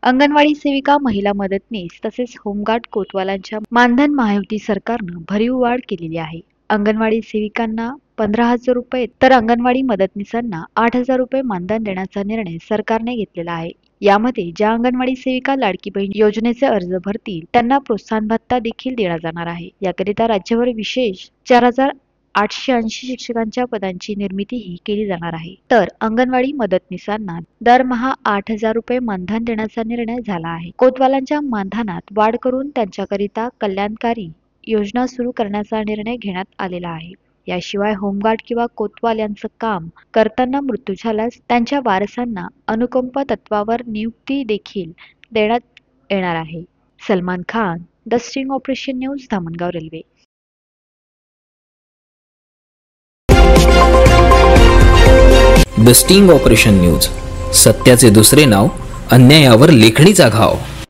अंगणवाडी सेविका, महिला मदतनीस तसेच होमगार्ड कोतवालांच्या मानधन महायुती सरकारनं भरीव वाढ केलेली आहे. अंगणवाडी सेविकांना 15,000 रुपये तर अंगणवाडी मदतनीसांना 8,000 रुपये मानधन देण्याचा निर्णय सरकारने घेतलेला आहे. यामध्ये ज्या अंगणवाडी सेविका लाडकी बहीण योजनेचे अर्ज भरतील त्यांना प्रोत्साहन भत्ता देखील देण्यात जाणार आहे. याकरिता राज्यभर विशेष 4,880 शिक्षकांच्या पदांची निर्मितीही केली जाणार आहे. तर अंगणवाडी मदतनीसांना दरमहा 8,000 रुपये मानधन देण्याचा निर्णय झाला आहे. कोतवालांच्या मानधनात वाढ करून त्यांच्याकरिता कल्याणकारी योजना सुरू करण्याचा निर्णय घेण्यात आलेला आहे. याशिवाय होमगार्ड किंवा कोतवाल यांचं काम करताना मृत्यू झाल्यास त्यांच्या वारसांना अनुकंप तत्वावर नियुक्ती देखील देण्यात येणार आहे. Salman Khan, the sting operation news, Dhamangaon railway. The sting operation news, सत्याचे दुसरे नाव, अन्यायावर लेखणीचा घाव.